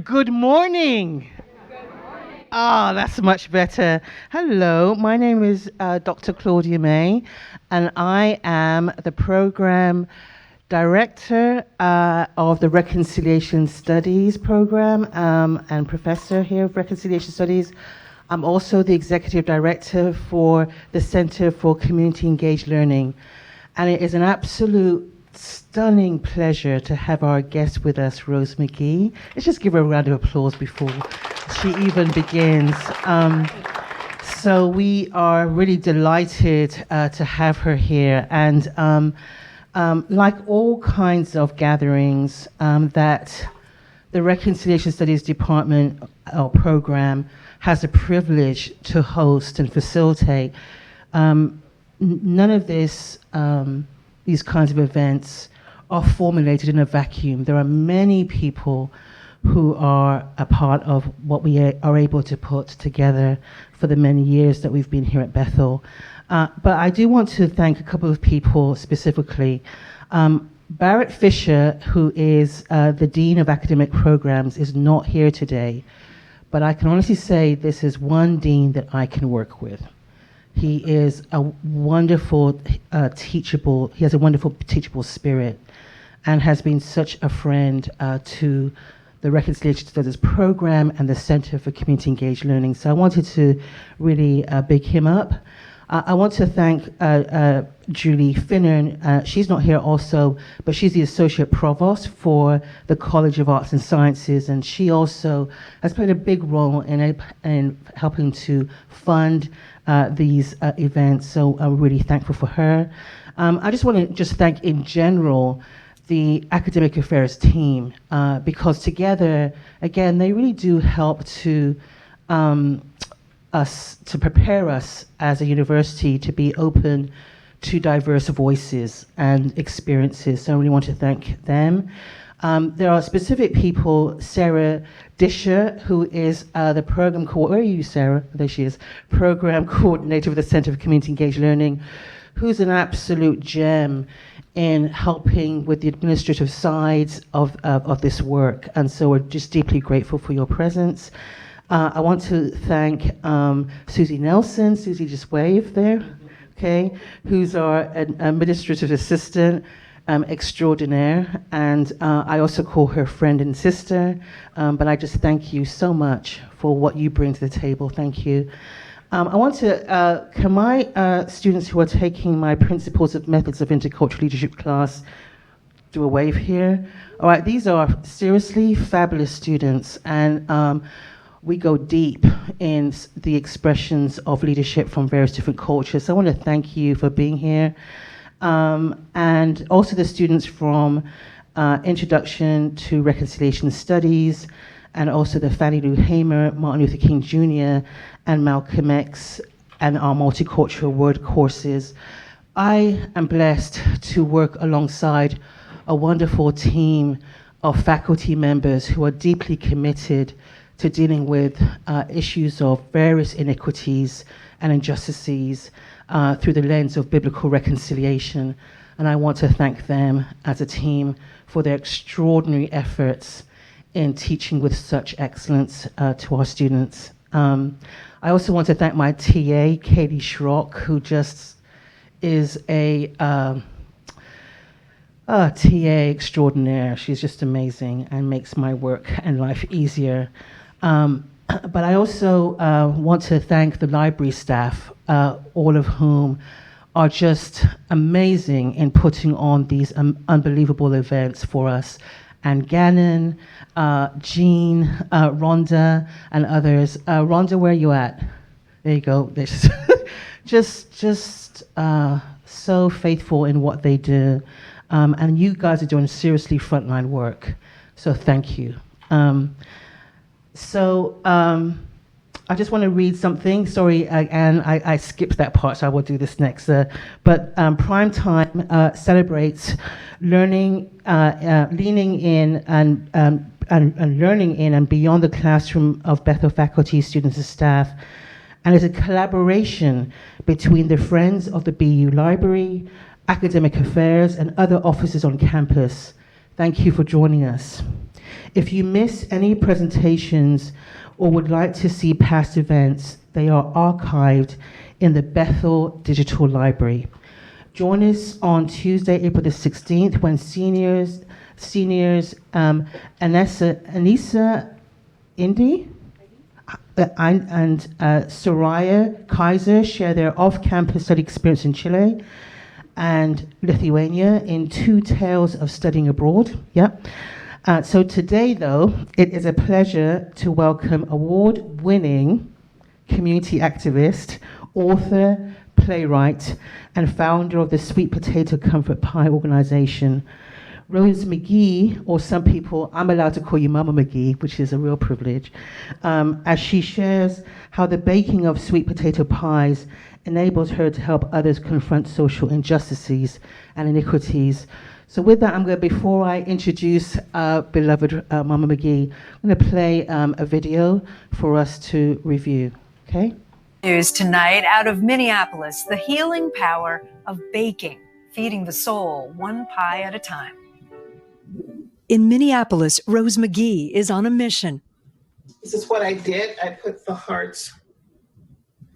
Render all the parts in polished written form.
Good morning. Ah, that's much better. Hello, my name is Dr. Claudia May, and I am the program director of the Reconciliation Studies program and professor here of Reconciliation Studies. I'm also the executive director for the Center for Community Engaged Learning, and it is an absolute stunning pleasure to have our guest with us, Rose McGee. Let's just give her a round of applause before she even begins. So we are really delighted to have her here. And like all kinds of gatherings that the Reconciliation Studies Department or program has the privilege to host and facilitate, none of these kinds of events are formulated in a vacuum. There are many people who are a part of what we are able to put together for the many years that we've been here at Bethel. But I do want to thank a couple of people specifically. Barrett Fisher, who is the Dean of Academic Programs, is not here today, but I can honestly say this is one dean that I can work with. He is a wonderful teachable, he has a wonderful teachable spirit and has been such a friend to the Reconciliation Studies program and the Center for Community Engaged Learning. So I wanted to really big him up. I want to thank Julie Finnern. She's not here also, but she's the Associate Provost for the College of Arts and Sciences, and she also has played a big role in helping to fund these events, so I'm really thankful for her. I just want to just thank in general the Academic Affairs team because together, again, they really do help to prepare us as a university to be open to diverse voices and experiences. So I really want to thank them. There are specific people, Sarah Disher, who is the program where are you, Sarah? There she is. Program coordinator of the Center for Community Engaged Learning, who's an absolute gem in helping with the administrative sides of this work. And so we're just deeply grateful for your presence. I want to thank Susie Nelson. Susie, just wave there, okay? Who's our administrative assistant extraordinaire. And I also call her friend and sister. But I just thank you so much for what you bring to the table. Thank you. I want to, can my students who are taking my Principles of Methods of Intercultural Leadership class do a wave here? All right, these are seriously fabulous students, and we go deep in the expressions of leadership from various different cultures. So I want to thank you for being here. And also the students from Introduction to Reconciliation Studies, and also the Fannie Lou Hamer, Martin Luther King Jr., and Malcolm X, and our multicultural word courses. I am blessed to work alongside a wonderful team of faculty members who are deeply committed to dealing with issues of various inequities and injustices through the lens of biblical reconciliation. And I want to thank them as a team for their extraordinary efforts in teaching with such excellence to our students. I also want to thank my TA, Katie Schrock, who just is a TA extraordinaire. She's just amazing and makes my work and life easier. But I also want to thank the library staff, all of whom are just amazing in putting on these unbelievable events for us. And Gannon, Jean, Rhonda, and others. Rhonda, where are you at? There you go. just so faithful in what they do. And you guys are doing seriously frontline work. So thank you. I just want to read something. Sorry, Anne, I skipped that part, so I will do this next. But Primetime celebrates learning, leaning in and learning in and beyond the classroom of Bethel faculty, students, and staff, and is a collaboration between the Friends of the BU Library, Academic Affairs, and other offices on campus. Thank you for joining us. If you miss any presentations or would like to see past events, they are archived in the Bethel Digital Library. Join us on Tuesday, April the 16th, when seniors Anissa Indy and Soraya Kaiser share their off-campus study experience in Chile and Lithuania in Two Tales of Studying Abroad. So today, though, it is a pleasure to welcome award-winning community activist, author, playwright, and founder of the Sweet Potato Comfort Pie organization, Rose McGee, or some people, I'm allowed to call you Mama McGee, which is a real privilege, as she shares how the baking of sweet potato pies enables her to help others confront social injustices and inequities. So with that, before I introduce beloved Mama McGee, I'm going to play a video for us to review, okay? News tonight out of Minneapolis, the healing power of baking, feeding the soul one pie at a time. In Minneapolis, Rose McGee is on a mission. This is what I did. I put the hearts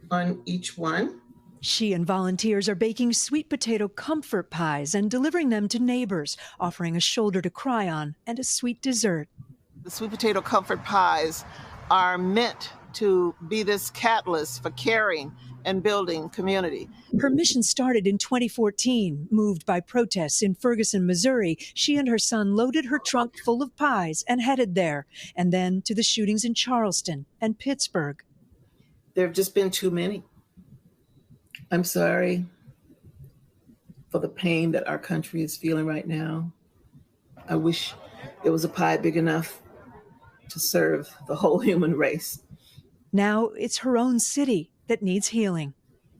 on each one. She and volunteers are baking sweet potato comfort pies and delivering them to neighbors, offering a shoulder to cry on and a sweet dessert. The sweet potato comfort pies are meant to be this catalyst for caring and building community. Her mission started in 2014. Moved by protests in Ferguson, Missouri, she and her son loaded her trunk full of pies and headed there, and then to the shootings in Charleston and Pittsburgh. There have just been too many. I'm sorry for the pain that our country is feeling right now. I wish there was a pie big enough to serve the whole human race. Now it's her own city that needs healing.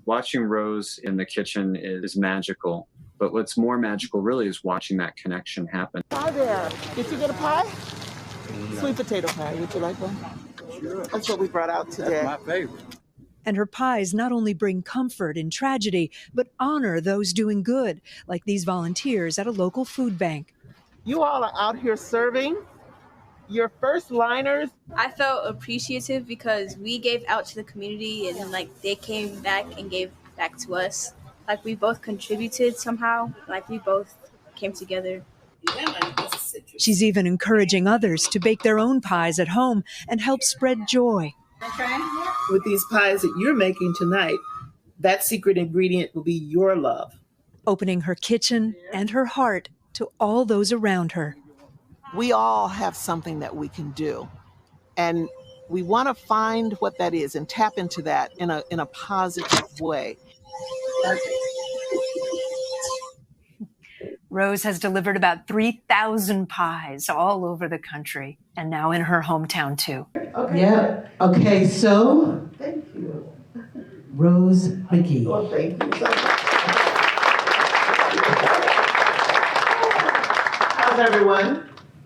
Watching Rose in the kitchen is magical, but what's more magical really is watching that connection happen. Hi there. Did you get a pie? No. Sweet potato pie. Would you like one? Sure. That's what we brought out today. That's my favorite. And her pies not only bring comfort in tragedy, but honor those doing good, like these volunteers at a local food bank. You all are out here serving. Your first liners. I felt appreciative because we gave out to the community and they came back and gave back to us. We both contributed somehow. We both came together. She's even encouraging others to bake their own pies at home and help spread joy. With these pies that you're making tonight, that secret ingredient will be your love. Opening her kitchen and her heart to all those around her. We all have something that we can do, and we want to find what that is and tap into that in a positive way. Rose has delivered about 3,000 pies all over the country, and now in her hometown too. Okay. Yeah. Okay. So, Thank you, Rose McGee. Well, thank you so much. How's everyone?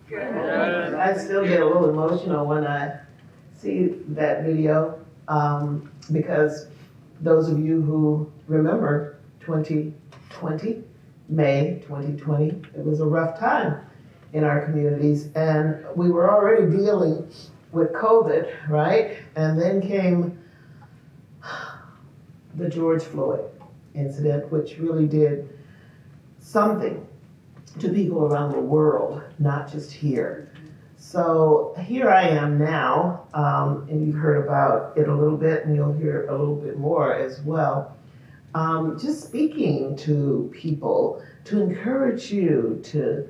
Good. I still get a little emotional when I see that video because those of you who remember 2020, May 2020, it was a rough time in our communities, and we were already dealing with COVID, right? And then came the George Floyd incident, which really did something to people around the world, not just here. So here I am now, and you've heard about it a little bit, and you'll hear a little bit more as well. Just speaking to people to encourage you to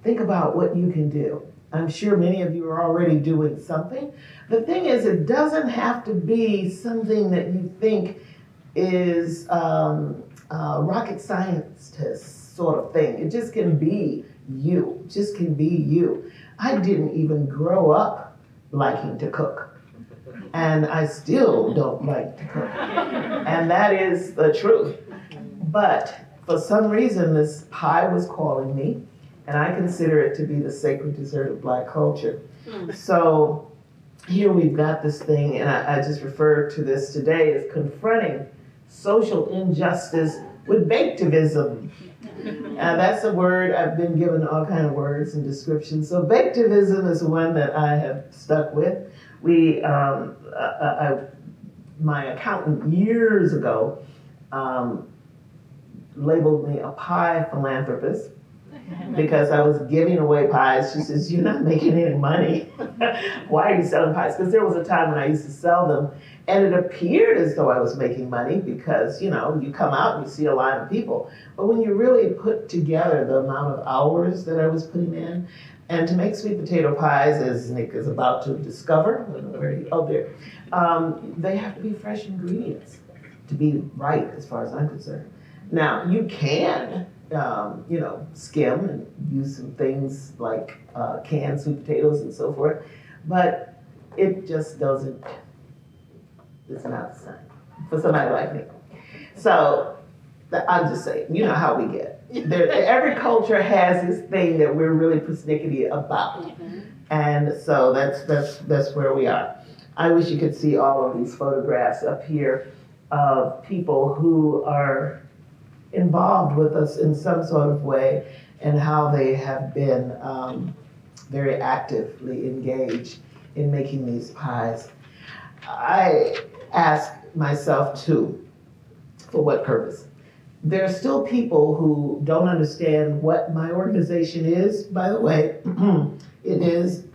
think about what you can do. I'm sure many of you are already doing something. The thing is, it doesn't have to be something that you think is rocket scientist sort of thing. It just can be you. It just can be you. I didn't even grow up liking to cook. And I still don't like to cook. And that is the truth. But for some reason, this pie was calling me, and I consider it to be the sacred dessert of Black culture. So here we've got this thing, and I just referred to this today as confronting social injustice with baketivism. That's a word, I've been given all kind of words and descriptions. So baketivism is one that I have stuck with. My accountant years ago labeled me a pie philanthropist because I was giving away pies. She says, "You're not making any money. Why are you selling pies?" Because there was a time when I used to sell them, and it appeared as though I was making money because, you come out and you see a line of people. But when you really put together the amount of hours that I was putting in, and to make sweet potato pies, as Nick is about to discover, they have to be fresh ingredients to be right as far as I'm concerned. Now, you can skim and use some things like canned sweet potatoes and so forth, but it just doesn't, it's not the same for somebody like me. So I'm just saying, you know how we get. Every culture has this thing that we're really persnickety about. And so that's where we are. I wish you could see all of these photographs up here of people who are involved with us in some sort of way and how they have been very actively engaged in making these pies. I ask myself too, for what purpose? There are still people who don't understand what my organization is. By the way, it is,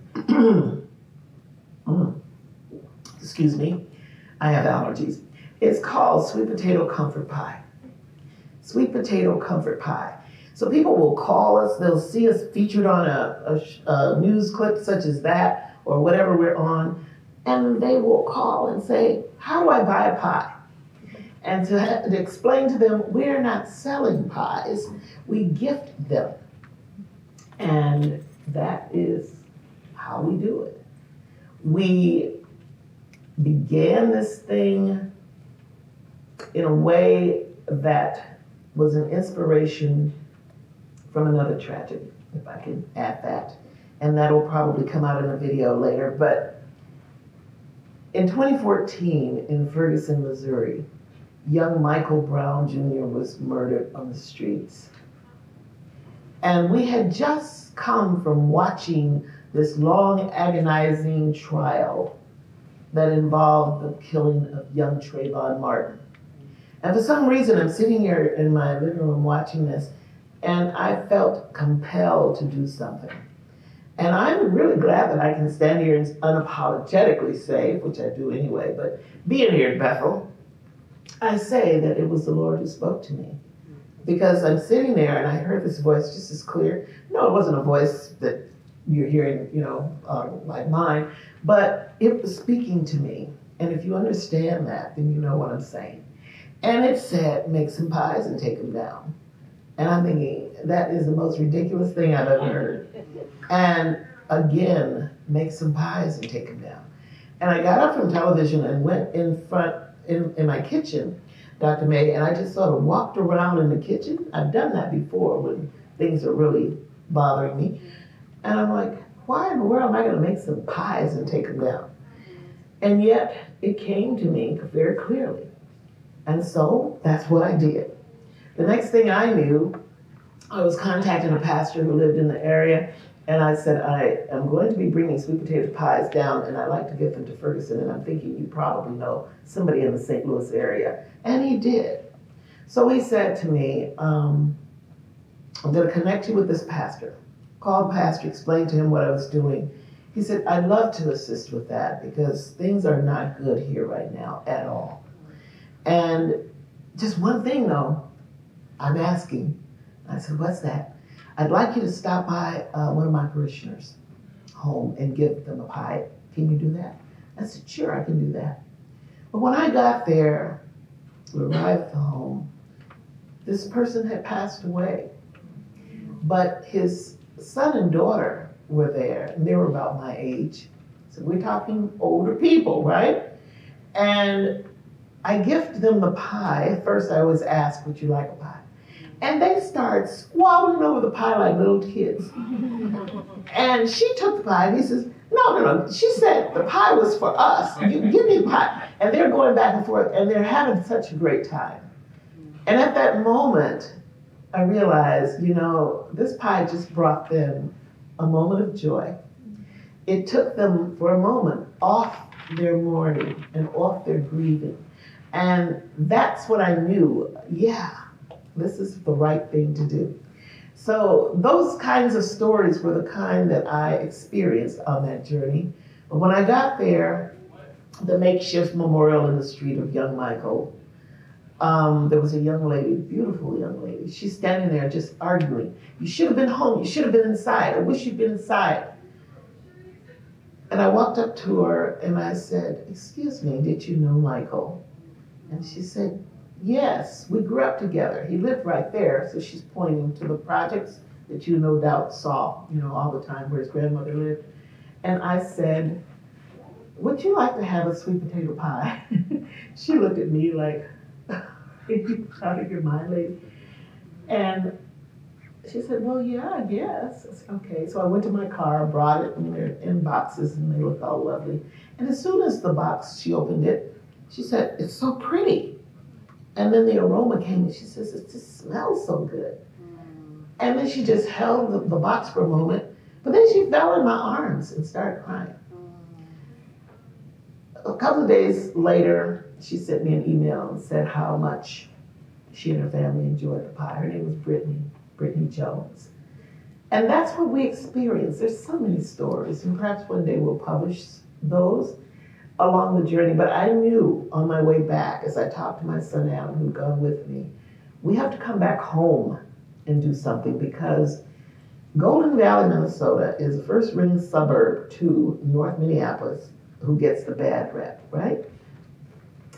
excuse me, I have allergies. It's called Sweet Potato Comfort Pie. Sweet Potato Comfort Pie. So people will call us, they'll see us featured on a news clip such as that or whatever we're on, and they will call and say, "How do I buy a pie?" And to explain to them, we're not selling pies, we gift them. And that is how we do it. We began this thing in a way that was an inspiration from another tragedy, if I can add that. And that'll probably come out in a video later. But in 2014, in Ferguson, Missouri, young Michael Brown Jr. was murdered on the streets. And we had just come from watching this long, agonizing trial that involved the killing of young Trayvon Martin. And for some reason, I'm sitting here in my living room watching this, and I felt compelled to do something. And I'm really glad that I can stand here and unapologetically say, which I do anyway, but being here at Bethel, I say that it was the Lord who spoke to me. Because I'm sitting there and I heard this voice just as clear. No, it wasn't a voice that you're hearing, like mine, but it was speaking to me. And if you understand that, then you know what I'm saying. And it said, make some pies and take them down. And I'm thinking, that is the most ridiculous thing I've ever heard. And again, make some pies and take them down. And I got up from television and went in front, in my kitchen, Dr. May, and I just sort of walked around in the kitchen. I've done that before when things are really bothering me. And I'm like, why in the world am I going to make some pies and take them down? And yet, it came to me very clearly. And so, that's what I did. The next thing I knew, I was contacting a pastor who lived in the area, and I said, I am going to be bringing sweet potato pies down, and I'd like to give them to Ferguson, and I'm thinking you probably know somebody in the St. Louis area. And he did. So he said to me, I'm going to connect you with this pastor. Called pastor, explained to him what I was doing. He said, I'd love to assist with that because things are not good here right now at all. And just one thing though, I'm asking. I said, what's that? I'd like you to stop by one of my parishioners' home and give them a pie. Can you do that? I said, sure, I can do that. But when I got there, we arrived at the home, this person had passed away. But his son and daughter were there, and they were about my age. So we're talking older people, right? And I gifted them the pie. At first I always ask, would you like a pie? And they started squabbling over the pie like little kids. And she took the pie and he says, no. She said the pie was for us. You give me the pie. And they're going back and forth and they're having such a great time. And at that moment, I realized, this pie just brought them a moment of joy. It took them for a moment off their mourning and off their grieving. And that's what I knew, this is the right thing to do. So those kinds of stories were the kind that I experienced on that journey. But when I got there, the makeshift memorial in the street of Young Michael, there was a young lady, beautiful young lady. She's standing there just arguing. You should have been home. You should have been inside. I wish you'd been inside. And I walked up to her and I said, "Excuse me, did you know Michael?" And she said, "Yes, we grew up together. He lived right there." So she's pointing to the projects that you no doubt saw, all the time where his grandmother lived. And I said, "Would you like to have a sweet potato pie?" She looked at me like, "Are you out of your mind, lady?" And she said, "Well, yeah, I guess." I said, "Okay." So I went to my car, brought it, and they're in boxes, and they look all lovely. And as soon as the box, she opened it, she said, "It's so pretty." And then the aroma came, and she says, "It just smells so good." And then she just held the box for a moment, but then she fell in my arms and started crying. A couple of days later, she sent me an email and said how much she and her family enjoyed the pie. Her name was Brittany Jones. And that's what we experienced. There's so many stories, and perhaps one day we'll publish those along the journey. But I knew on my way back, as I talked to my son Adam, who'd gone with me, we have to come back home and do something, because Golden Valley, Minnesota is the first ring suburb to North Minneapolis, who gets the bad rep, right?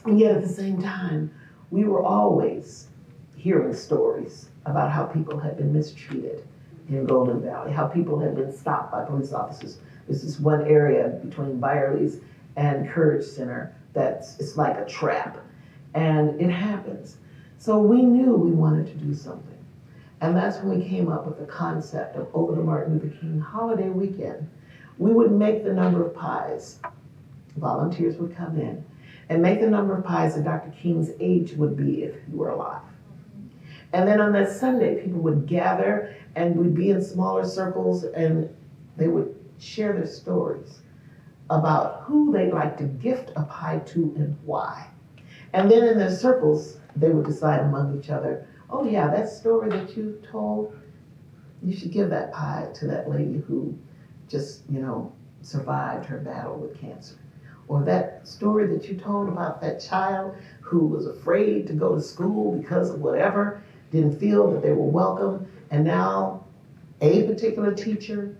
And yet at the same time, we were always hearing stories about how people had been mistreated in Golden Valley, how people had been stopped by police officers. There's this one area between Byerly's and Courage Center it's like a trap, and it happens. So we knew we wanted to do something. And that's when we came up with the concept of over the Martin Luther King holiday weekend. We would make the number of pies. Volunteers would come in and make the number of pies that Dr. King's age would be if he were alive. And then on that Sunday, people would gather and we'd be in smaller circles, and they would share their stories about who they'd like to gift a pie to and why. And then in their circles, they would decide among each other, "Oh yeah, that story that you told, you should give that pie to that lady who just, survived her battle with cancer." Or that story that you told about that child who was afraid to go to school because of whatever, didn't feel that they were welcome, and now a particular teacher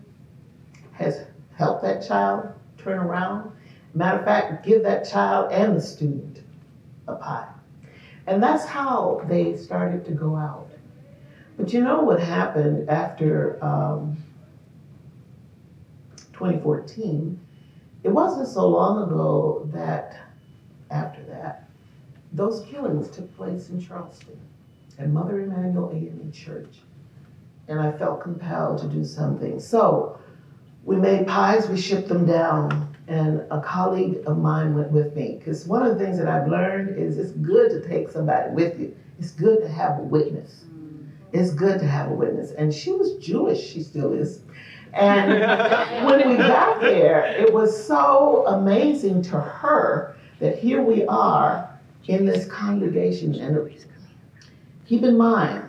has helped that child turn around. Matter of fact, give that child and the student a pie. And that's how they started to go out. But you know what happened after 2014? It wasn't so long ago that after that, those killings took place in Charleston at Mother Emanuel AME Church. And I felt compelled to do something. So we made pies, we shipped them down, and a colleague of mine went with me. Because one of the things that I've learned is it's good to take somebody with you. It's good to have a witness. It's good to have a witness. And she was Jewish, she still is. And when we got there, it was so amazing to her that here we are in this congregation. And keep in mind,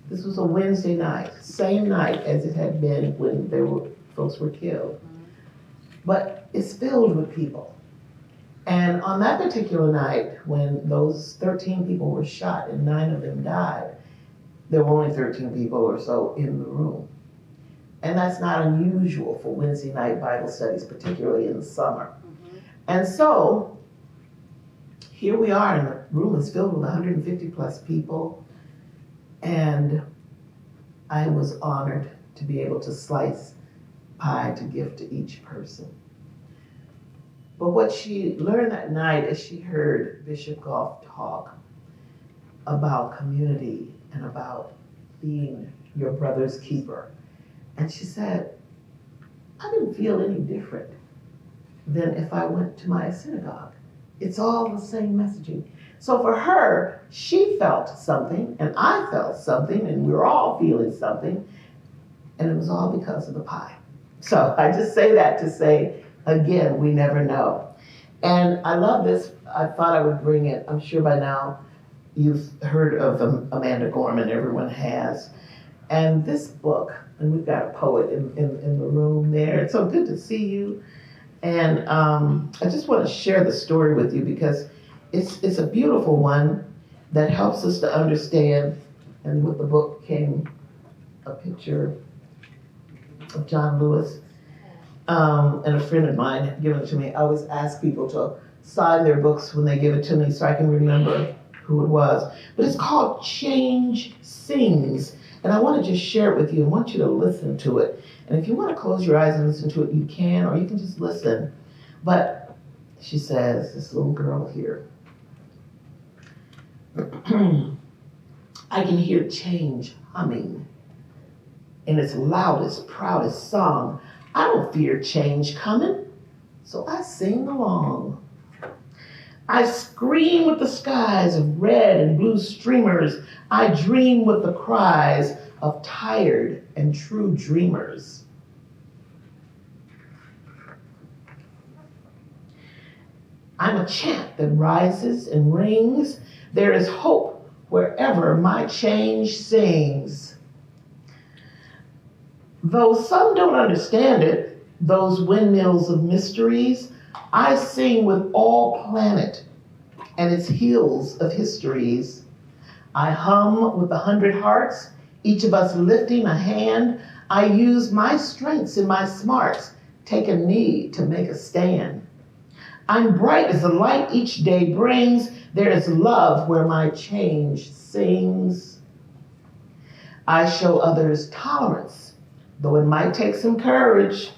this was a Wednesday night, same night as it had been when folks were killed. But it's filled with people. And on that particular night, when those 13 people were shot and 9 of them died, there were only 13 people or so in the room. And that's not unusual for Wednesday night Bible studies, particularly in the summer. And so, here we are, and the room is filled with 150 plus people. And I was honored to be able to slice pie to give to each person. But what she learned that night as she heard Bishop Goff talk about community and about being your brother's keeper. And she said, I didn't feel any different than if I went to my synagogue. It's all the same messaging. So for her, she felt something, and I felt something, and we were all feeling something, and it was all because of the pie. So I just say that to say, again, we never know. And I love this. I thought I would bring it. I'm sure by now you've heard of Amanda Gorman. Everyone has. And this book, and we've got a poet in the room there. It's so good to see you. And I just want to share the story with you because it's a beautiful one that helps us to understand. And with the book came a picture of John Lewis. And a friend of mine had given it to me. I always ask people to sign their books when they give it to me so I can remember who it was. But it's called Change Sings. And I want to just share it with you. I want you to listen to it. And if you want to close your eyes and listen to it, you can, or you can just listen. But she says, this little girl here, I can hear change humming in its loudest, proudest song. I don't fear change coming, so I sing along. I scream with the skies of red and blue streamers. I dream with the cries of tired and true dreamers. I'm a chant that rises and rings. There is hope wherever my change sings. Though some don't understand it, those windmills of mysteries, I sing with all planet and its hills of histories. I hum with 100 hearts, each of us lifting a hand. I use my strengths and my smarts, take a knee to make a stand. I'm bright as the light each day brings. There is love where my change sings. I show others tolerance, though it might take some courage.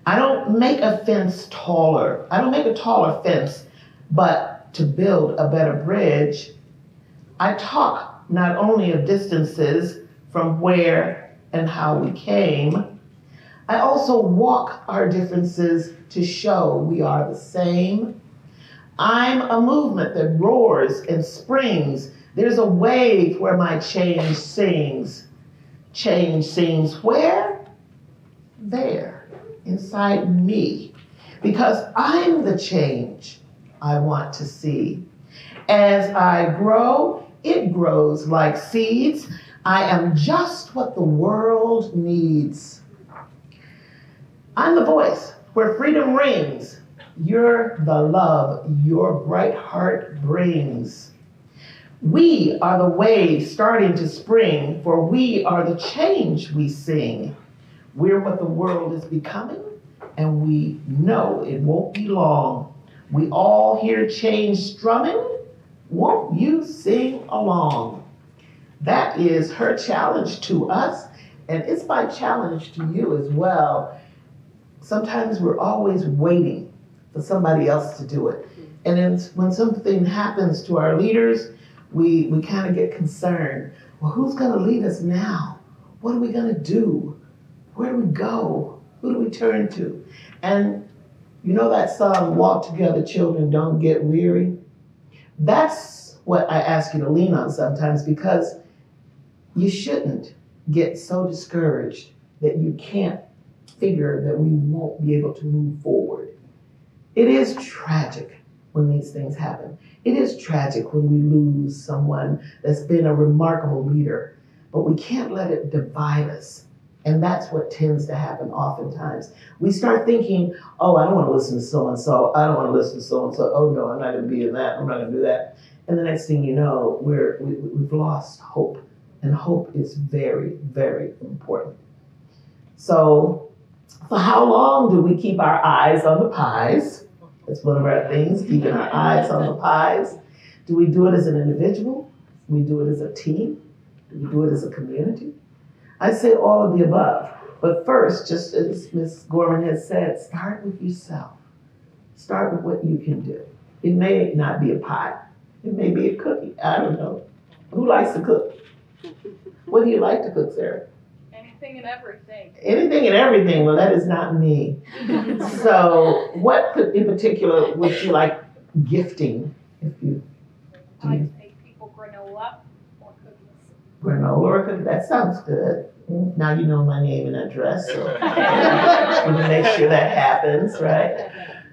I don't make a fence taller. I don't make a taller fence, but to build a better bridge. I talk not only of distances from where and how we came, I also walk our differences to show we are the same. I'm a movement that roars and springs. There's a wave where my change sings. Change sings where? There, inside me. Because I'm the change I want to see. As I grow, it grows like seeds. I am just what the world needs. I'm the voice where freedom rings. You're the love your bright heart brings. We are the waves starting to spring, for we are the change we sing. We're what the world is becoming, and we know it won't be long. We all hear change strumming. Won't you sing along? That is her challenge to us, and it's my challenge to you as well. Sometimes we're always waiting for somebody else to do it. And then when something happens to our leaders, we kind of get concerned. Well, who's going to lead us now? What are we going to do? Where do we go? Who do we turn to? And you know that song, Walk Together, Children, Don't Get Weary? That's what I ask you to lean on sometimes, because you shouldn't get so discouraged that you can't figure that we won't be able to move forward. It is tragic when these things happen. It is tragic when we lose someone that's been a remarkable leader, but we can't let it divide us. And that's what tends to happen oftentimes. We start thinking, oh, I don't want to listen to so-and-so. I don't want to listen to so-and-so. Oh, no, I'm not going to be in that. I'm not going to do that. And the next thing you know, we've lost hope. And hope is very, very important. So for how long do we keep our eyes on the pies? That's one of our things, keeping our eyes on the pies. Do we do it as an individual? Do we do it as a team? Do we do it as a community? I say all of the above. But first, just as Ms. Gorman has said, start with yourself. Start with what you can do. It may not be a pie. It may be a cookie. I don't know. Who likes to cook? What do you like to cook, Sarah? Anything and everything. Anything and everything. Well, that is not me. So what in particular would you like gifting, if you do. I make people granola or cookies. Granola or cookies, that sounds good. Now you know my name and address, so we're gonna make sure that happens, right?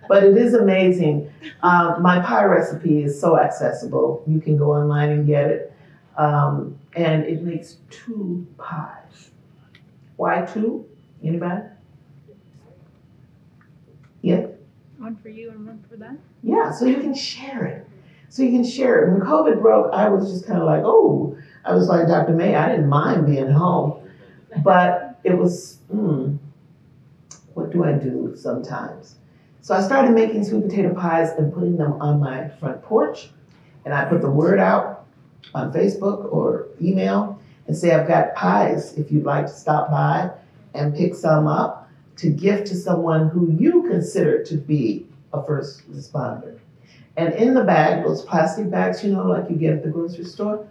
But it is amazing. My pie recipe is so accessible. You can go online and get it. And it makes 2 pies. Why 2? Anybody? Yeah? One for you and one for them. Yeah, so you can share it. When COVID broke, I was just kind of like, oh, I was like Dr. May, I didn't mind being home. But it was, what do I do sometimes? So I started making sweet potato pies and putting them on my front porch. And I put the word out on Facebook or email and say, I've got pies if you'd like to stop by and pick some up to gift to someone who you consider to be a first responder. And in the bag, those plastic bags, like you get at the grocery store,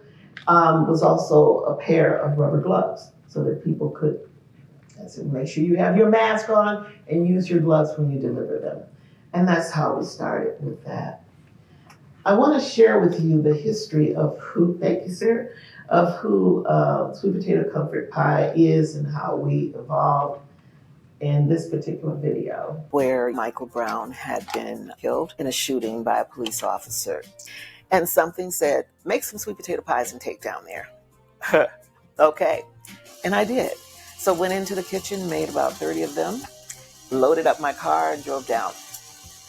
was also a pair of rubber gloves so that people could make sure you have your mask on and use your gloves when you deliver them. And that's how we started with that. I want to share with you the history of thank you, sir, of who sweet potato comfort pie is and how we evolved in this particular video. Where Michael Brown had been killed in a shooting by a police officer. And something said, make some sweet potato pies and take down there. Okay. And I did. So went into the kitchen, made about 30 of them, loaded up my car and drove down.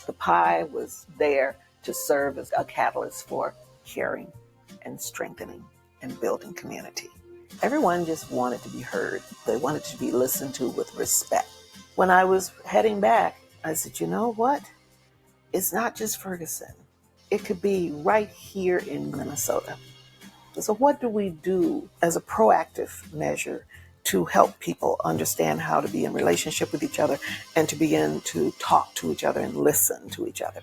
The pie was there to serve as a catalyst for caring and strengthening and building community. Everyone just wanted to be heard. They wanted to be listened to with respect. When I was heading back, I said, you know what? It's not just Ferguson. It could be right here in Minnesota. So what do we do as a proactive measure to help people understand how to be in relationship with each other and to begin to talk to each other and listen to each other?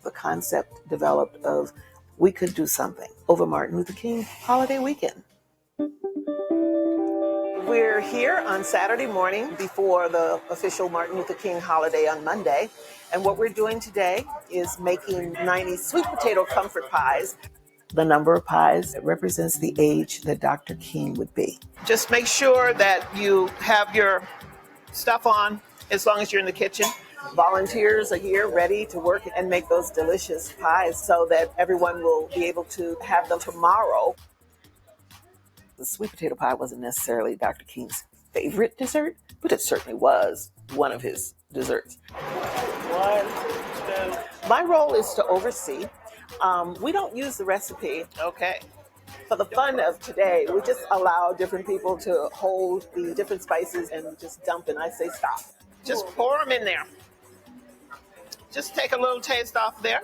The concept developed of we could do something over Martin Luther King holiday weekend. We're here on Saturday morning before the official Martin Luther King holiday on Monday. And what we're doing today is making 90 sweet potato comfort pies. The number of pies represents the age that Dr. King would be. Just make sure that you have your stuff on as long as you're in the kitchen. Volunteers are here ready to work and make those delicious pies so that everyone will be able to have them tomorrow. The sweet potato pie wasn't necessarily Dr. King's favorite dessert, but it certainly was one of his desserts. 1, 2. My role is to oversee. We don't use the recipe, okay? For the fun of today, we just allow different people to hold the different spices and just dump, and I say stop. Just pour them in there. Just take a little taste off there.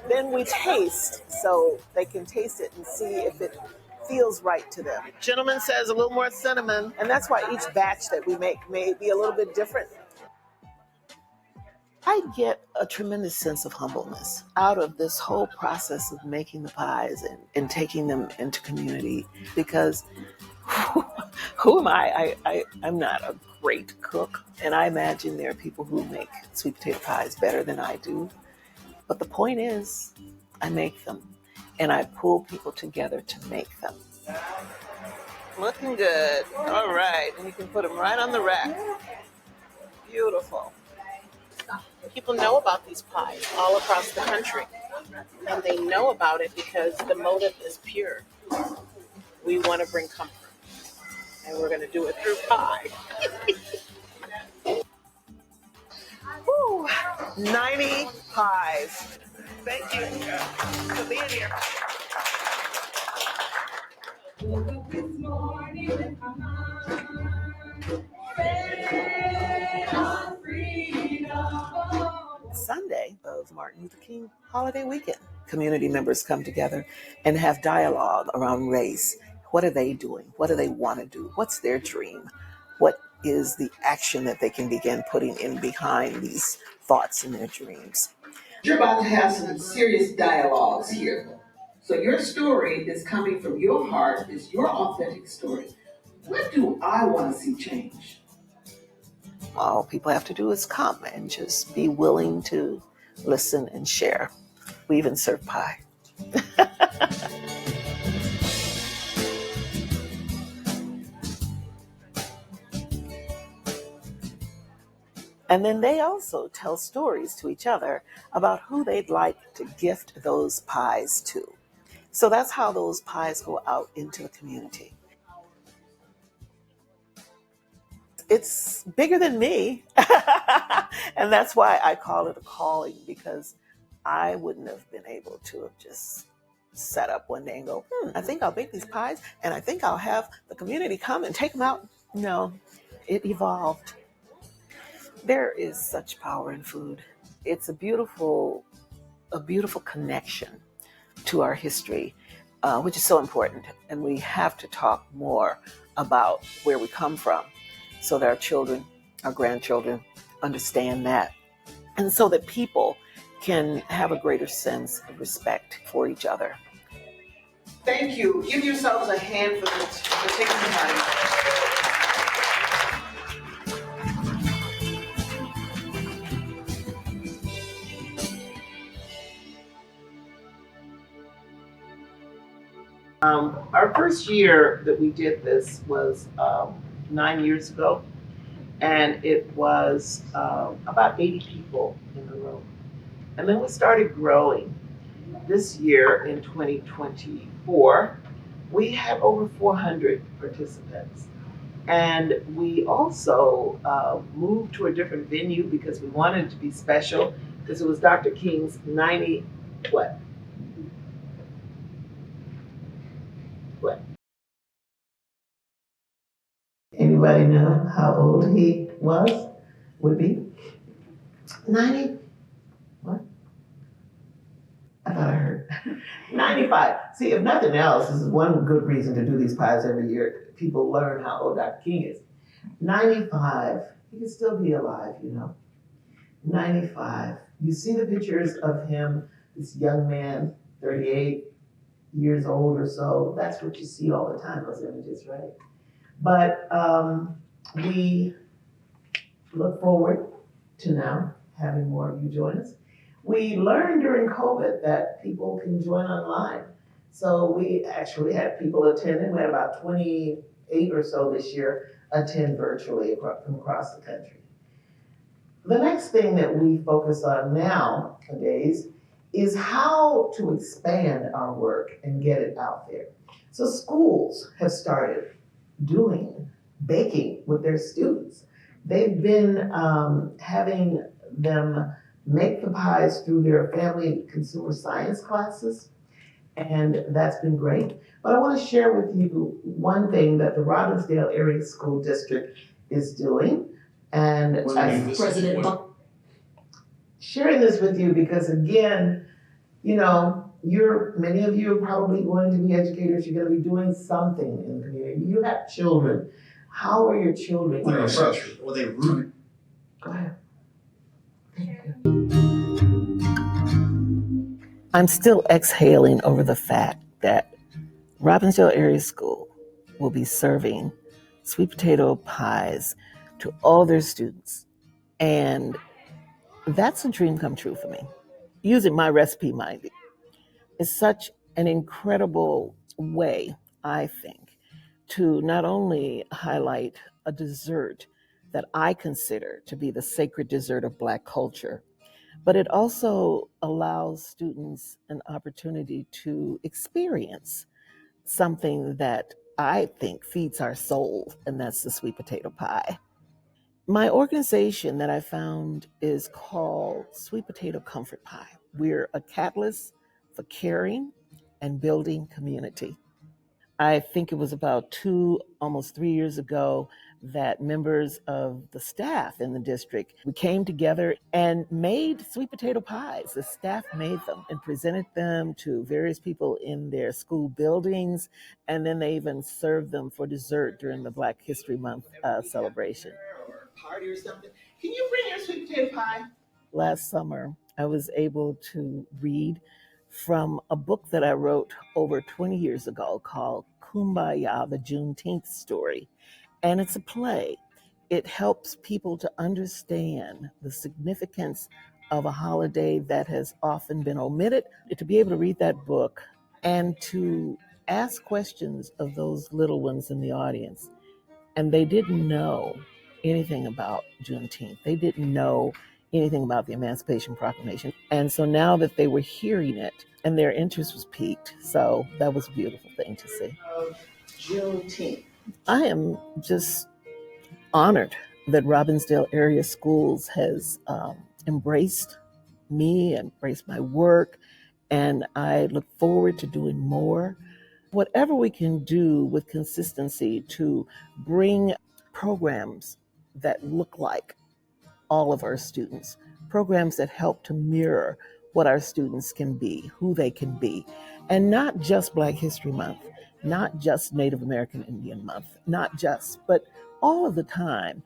Then we taste, so they can taste it and see if it feels right to them. Gentleman says a little more cinnamon, and that's why each batch that we make may be a little bit different. I get a tremendous sense of humbleness out of this whole process of making the pies and taking them into community, because who am I? I'm not a great cook, and I imagine there are people who make sweet potato pies better than I do. But the point is, I make them, and I pull people together to make them. Looking good. All right, and you can put them right on the rack. Beautiful. People know about these pies all across the country, and they know about it because the motive is pure. We want to bring comfort, and we're going to do it through pie. Woo, 90 pies. Thank you for being here. Sunday of Martin Luther King holiday weekend. Community members come together and have dialogue around race. What are they doing? What do they want to do? What's their dream? What is the action that they can begin putting in behind these thoughts and their dreams? You're about to have some serious dialogues here. So your story is coming from your heart, it's your authentic story. What do I want to see change? All people have to do is come and just be willing to listen, and share. We even serve pie. And then they also tell stories to each other about who they'd like to gift those pies to. So that's how those pies go out into the community. It's bigger than me. And that's why I call it a calling, because I wouldn't have been able to have just set up one day and go, I think I'll bake these pies and I think I'll have the community come and take them out. No, it evolved. There is such power in food. It's a beautiful connection to our history, which is so important. And we have to talk more about where we come from so that our children, our grandchildren understand that. And so that people can have a greater sense of respect for each other. Thank you. Give yourselves a hand for taking the time. Our first year that we did this was 9 years ago, and it was about 80 people in the room. And then we started growing. This year in 2024, we had over 400 participants. And we also moved to a different venue because we wanted it to be special, because it was Dr. King's 90, what? Anybody know how old he would be? 90? What? I thought I heard. 95. See, if nothing else, this is one good reason to do these pies every year. People learn how old Dr. King is. 95. He can still be alive, 95. You see the pictures of him, this young man, 38 years old or so. That's what you see all the time, those images, right? But we look forward to now having more of you join us. We learned during COVID that people can join online. So we actually had people attending. We had about 28 or so this year attend virtually from across the country. The next thing that we focus on nowadays is how to expand our work and get it out there. So schools have started doing baking with their students. They've been having them make the pies through their family consumer science classes, and that's been great. But I want to share with you one thing that the Robbinsdale Area School District is doing. And sharing this with you because, again, many of you are probably going to be educators. You're going to be doing something in the community. You have children. How are your children? Well, they root. Go ahead. I'm still exhaling over the fact that Robbinsdale Area School will be serving sweet potato pies to all their students. And that's a dream come true for me. Using my recipe, mind you, is such an incredible way, I think, to not only highlight a dessert that I consider to be the sacred dessert of Black culture, but it also allows students an opportunity to experience something that I think feeds our soul, and that's the sweet potato pie. My organization that I found is called Sweet Potato Comfort Pie. We're a catalyst for caring and building community. I think it was about almost 3 years ago that members of the staff in the district, we came together and made sweet potato pies. The staff made them and presented them to various people in their school buildings, and then they even served them for dessert during the Black History Month celebration. Party or something. Can you bring your sweet potato pie? Last summer, I was able to read from a book that I wrote over 20 years ago called Kumbaya, the Juneteenth Story. And it's a play. It helps people to understand the significance of a holiday that has often been omitted. To be able to read that book and to ask questions of those little ones in the audience, and they didn't know anything about Juneteenth. They didn't know anything about the Emancipation Proclamation. And so now that they were hearing it and their interest was piqued, so that was a beautiful thing to see. Juneteenth. I am just honored that Robbinsdale Area Schools has embraced me, embraced my work, and I look forward to doing more. Whatever we can do with consistency to bring programs that look like all of our students, programs that help to mirror what our students can be, who they can be, and not just Black History Month, not just Native American Indian Month, not just, but all of the time.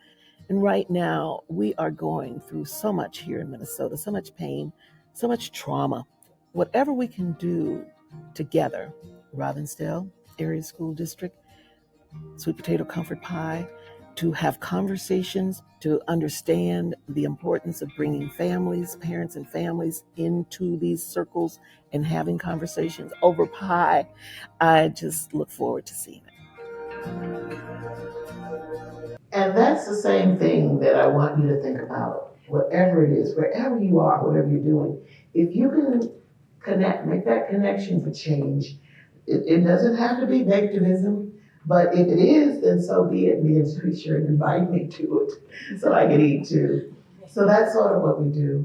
And right now, we are going through so much here in Minnesota, so much pain, so much trauma. Whatever we can do together, Robbinsdale Area School District, Sweet Potato Comfort Pie, to have conversations, to understand the importance of bringing families, parents and families into these circles and having conversations over pie. I just look forward to seeing it. And that's the same thing that I want you to think about. Whatever it is, wherever you are, whatever you're doing, if you can connect, make that connection for change, it doesn't have to be activism. But if it is, then so be it. Be sure and invite me to it so I can eat too. So that's sort of what we do.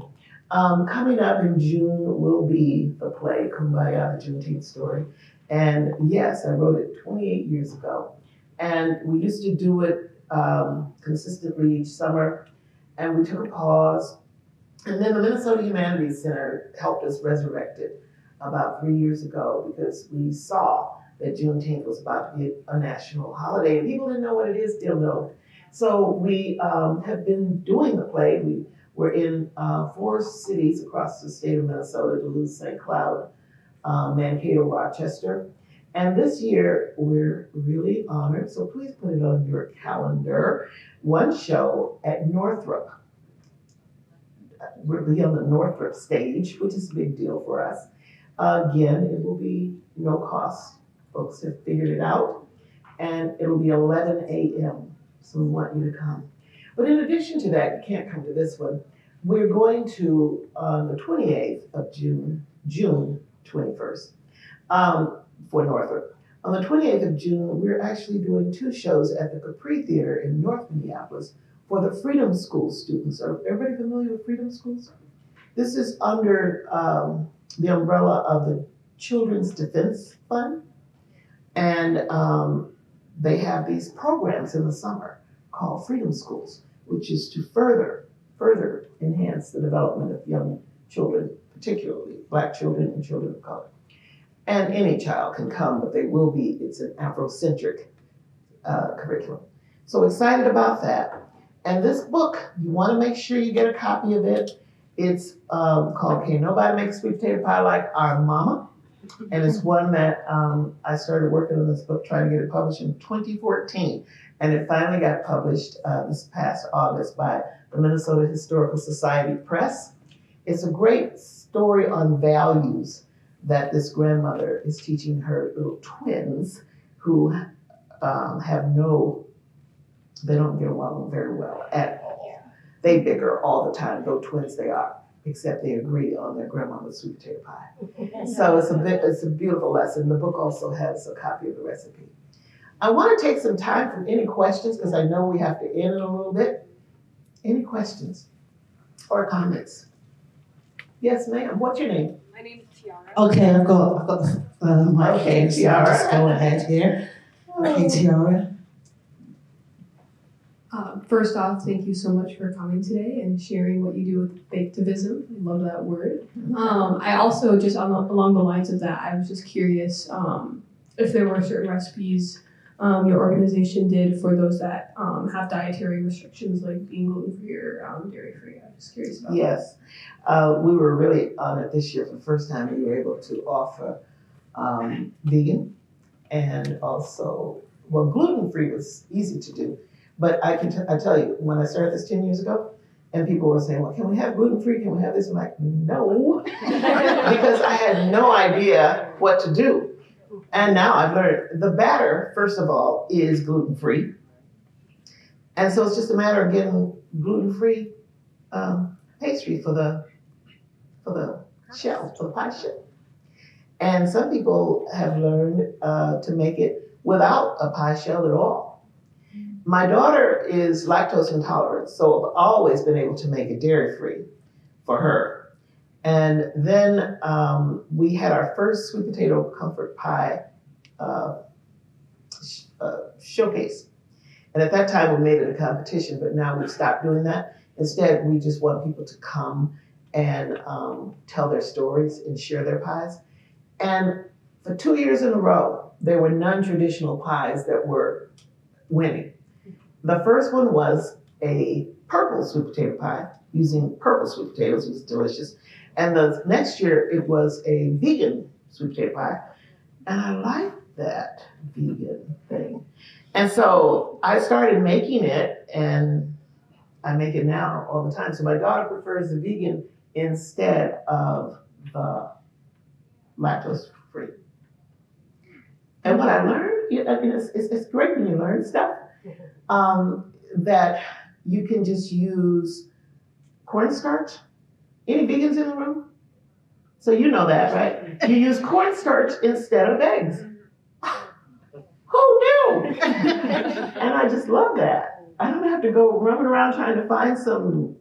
Coming up in June will be the play, Kumbaya, the Juneteenth Story. And yes, I wrote it 28 years ago. And we used to do it consistently each summer. And we took a pause. And then the Minnesota Humanities Center helped us resurrect it about 3 years ago because we saw that Juneteenth was about to be a national holiday, and people didn't know what it is, still don't. So we have been doing the play. We were in 4 cities across the state of Minnesota: Duluth, St. Cloud, Mankato, Rochester. And this year, we're really honored, so please put it on your calendar. One show at Northrop. We'll be on the Northrop stage, which is a big deal for us. Again, it will be no cost. Folks have figured it out, and it'll be 11 a.m., so we want you to come. But in addition to that, you can't come to this one. We're going to, on the 28th of June 21st, for Northrop. On the 28th of June, we're actually doing 2 shows at the Capri Theater in North Minneapolis for the Freedom School students. Are everybody familiar with Freedom Schools? This is under the umbrella of the Children's Defense Fund. And they have these programs in the summer called Freedom Schools, which is to further enhance the development of young children, particularly Black children and children of color. And any child can come, but it's an Afrocentric curriculum. So excited about that. And this book, you want to make sure you get a copy of it. It's called Can't Nobody Make Sweet Potato Pie Like Our Mama. And it's one that I started working on this book, trying to get it published in 2014. And it finally got published this past August by the Minnesota Historical Society Press. It's a great story on values that this grandmother is teaching her little twins who they don't get along very well at all. They bicker all the time, though twins they are, except they agree on their grandmama's sweet potato pie. So it's a beautiful lesson. The book also has a copy of the recipe. I want to take some time for any questions because I know we have to end in a little bit. Any questions or comments? Yes, ma'am. What's your name? My name is Tiara. Okay, I've got the mic. Okay, so Tiara. I'll just go ahead here. Okay, Tiara. First off, thank you so much for coming today and sharing what you do with baketivism. I love that word. I also, just along the lines of that, I was just curious if there were certain recipes your organization did for those that have dietary restrictions, like being gluten-free or dairy-free. I'm just curious about Yes. We were really honored this year for the first time we were able to offer vegan and also, gluten-free was easy to do. But I tell you, when I started this 10 years ago, And people were saying, well, can we have gluten-free? Can we have this? I'm like, no, because I had no idea what to do. And now I've learned the batter, first of all, is gluten-free. And so it's just a matter of getting gluten-free pastry for the shell, for the pie shell. And some people have learned to make it without a pie shell at all. My daughter is lactose intolerant, so I've always been able to make it dairy-free for her. And then we had our first sweet potato comfort pie showcase. And at that time, we made it a competition, but now we've stopped doing that. Instead, we just want people to come and tell their stories and share their pies. And for 2 years in a row, there were non-traditional pies that were winning. The first one was a purple sweet potato pie using purple sweet potatoes. It was delicious. And the next year, it was a vegan sweet potato pie. And I liked that vegan thing. And so I started making it, and I make it now all the time. So my daughter prefers the vegan instead of the lactose free. And what I learned, I mean, it's great when you learn stuff, that you can just use cornstarch. Any vegans in the room? So you know that, right? You use cornstarch instead of eggs. Who knew? And I just love that. I don't have to go running around trying to find some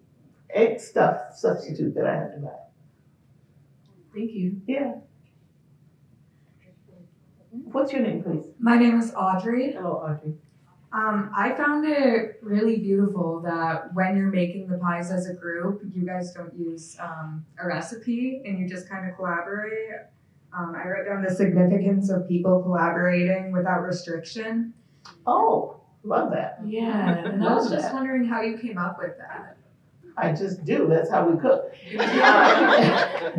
egg stuff substitute that I have to buy. Thank you. Yeah. What's your name, please? My name is Audrey. Hello, Audrey. I found it really beautiful that when you're making the pies as a group, you guys don't use a recipe and you just kind of collaborate. I wrote down the significance of people collaborating without restriction. Oh, love that. Yeah, and I was just wondering how you came up with that. I just do. That's how we cook.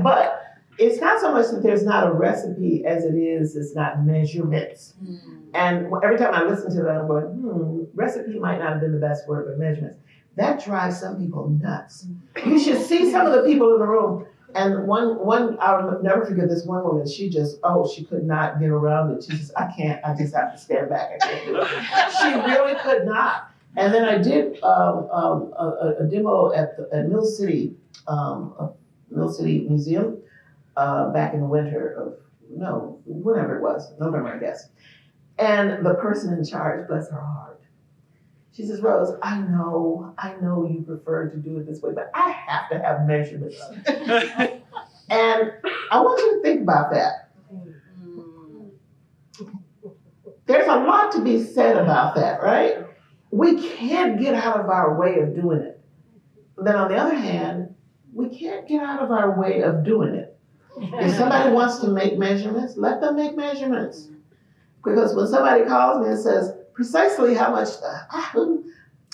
But it's not so much that there's not a recipe as it is, it's not measurements. And every time I listen to that, I'm going, recipe might not have been the best word, but measurements. That drives some people nuts. You should see some of the people in the room. And one, I'll never forget this one woman, she could not get around it. She says, I can't, I just have to stand back, I can't do it. She really could not. And then I did a demo at Mill City Museum back in the winter whenever it was, November, I guess. And the person in charge, bless her heart, she says, Rose, I know you prefer to do it this way, but I have to have measurements. And I want you to think about that. There's a lot to be said about that, right? We can't get out of our way of doing it. Then on the other hand, we can't get out of our way of doing it. If somebody wants to make measurements, let them make measurements. Because when somebody calls me and says, precisely how much,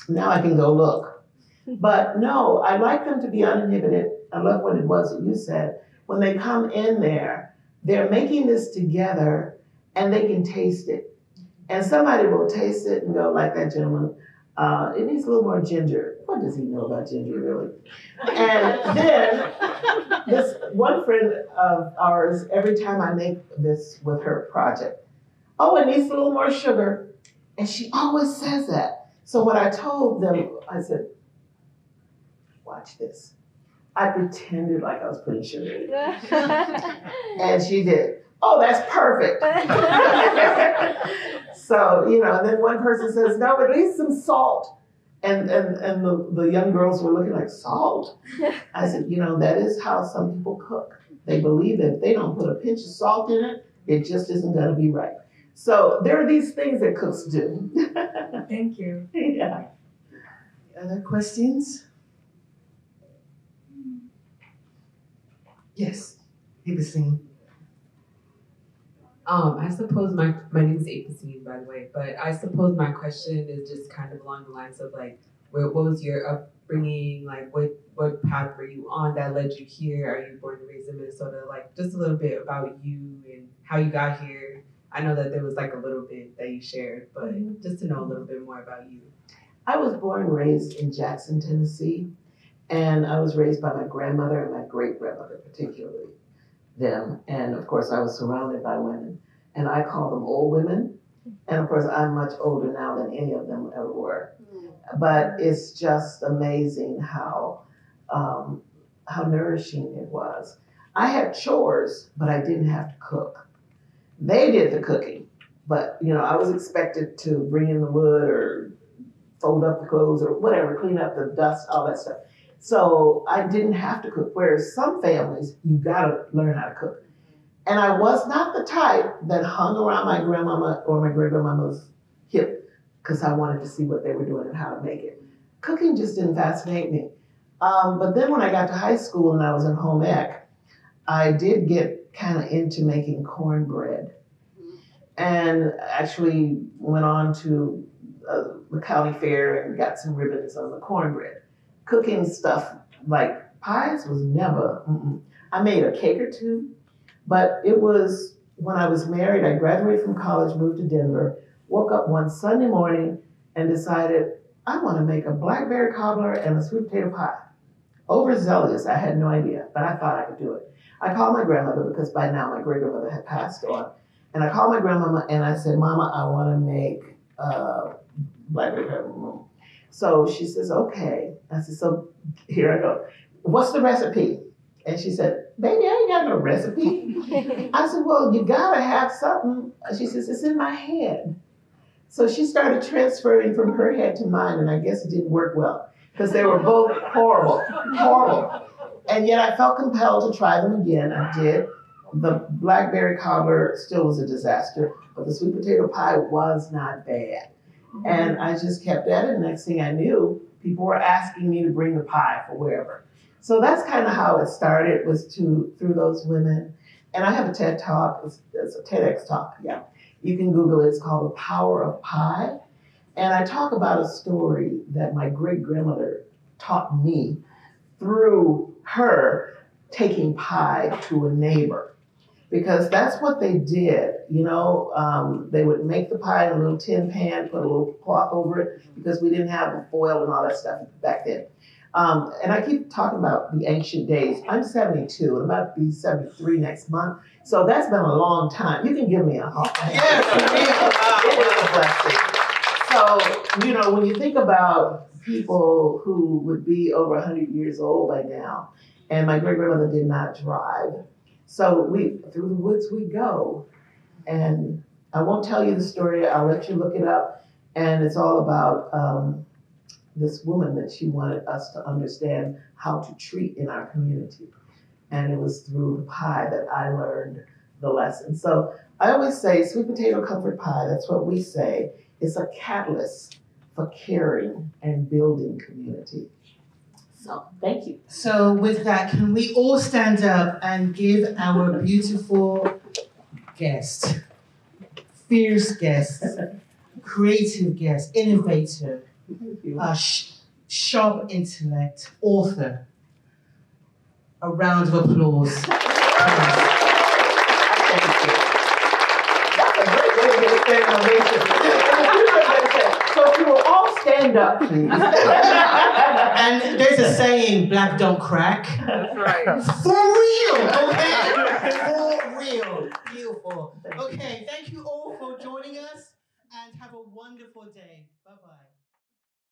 now I can go look. But no, I like them to be uninhibited. I love what it was that you said. When they come in there, they're making this together and they can taste it. And somebody will taste it and go, like that gentleman, it needs a little more ginger. What does he know about ginger, really? And then this one friend of ours, every time I make this with her project, it needs a little more sugar. And she always says that. So what I told them, I said, watch this. I pretended like I was putting sugar in it. And she did. Oh, that's perfect. So, and then one person says, no, at least some salt. And the young girls were looking like, salt? I said, that is how some people cook. They believe that if they don't put a pinch of salt in it, it just isn't going to be right. So there are these things that cooks do. Thank you. Yeah. Other questions? Yes, Apacine. I suppose my name is Apacine, by the way, but I suppose my question is just kind of along the lines of like, what was your upbringing? Like, what path were you on that led you here? Are you born and raised in Minnesota? Like, just a little bit about you and how you got here. I know that there was like a little bit that you shared, but just to know a little bit more about you. I was born and raised in Jackson, Tennessee. And I was raised by my grandmother and my great-grandmother, particularly them. And of course, I was surrounded by women. And I call them old women. And of course, I'm much older now than any of them ever were. But it's just amazing how nourishing it was. I had chores, but I didn't have to cook. They did the cooking, but I was expected to bring in the wood or fold up the clothes or whatever, clean up the dust, all that stuff. So I didn't have to cook. Whereas some families, you gotta learn how to cook. And I was not the type that hung around my grandmama or my great-grandmama's hip because I wanted to see what they were doing and how to make it. Cooking just didn't fascinate me. But then when I got to high school and I was in home ec, I did get kind of into making cornbread. And actually went on to the county fair and got some ribbons on the cornbread. Cooking stuff like pies was never, I made a cake or two, but it was when I was married, I graduated from college, moved to Denver, woke up one Sunday morning and decided I want to make a blackberry cobbler and a sweet potato pie. Overzealous, I had no idea, but I thought I could do it. I called my grandmother because by now my great-grandmother had passed on. And I called my grandmama and I said, Mama, I want to make blackberry cobbler. So she says, okay. I said, so here I go. What's the recipe? And she said, baby, I ain't got no recipe. I said, well, you gotta have something. She says, it's in my head. So she started transferring from her head to mine, and I guess it didn't work well because they were both horrible. And yet I felt compelled to try them again. I did. The blackberry cobbler still was a disaster, but the sweet potato pie was not bad. And I just kept at it. Next thing I knew, people were asking me to bring the pie for wherever. So that's kind of how it started, was through those women. And I have a TED Talk, it's a TEDx talk, yeah. You can Google it, it's called The Power of Pie. And I talk about a story that my great-grandmother taught me through her taking pie to a neighbor. Because that's what they did, they would make the pie in a little tin pan, put a little cloth over it, because we didn't have foil and all that stuff back then. And I keep talking about the ancient days. I'm 72, and I'm about to be 73 next month. So that's been a long time. You can give me a hug. Yes, it is a blessing. So, when you think about people who would be over 100 years old by now, and my great-grandmother did not drive. So through the woods we go. And I won't tell you the story, I'll let you look it up. And it's all about this woman that she wanted us to understand how to treat in our community. And it was through the pie that I learned the lesson. So I always say sweet potato comfort pie, that's what we say, is a catalyst for caring and building community. So thank you. So with that, can we all stand up and give our beautiful guest, fierce guest, creative guest, innovator, sharp intellect, author, a round of applause. That's a great way to get a so if you will all stand up, please. And there's a saying, black don't crack. That's right. For real, okay? For real. Beautiful. Okay, thank you all for joining us and have a wonderful day. Bye-bye.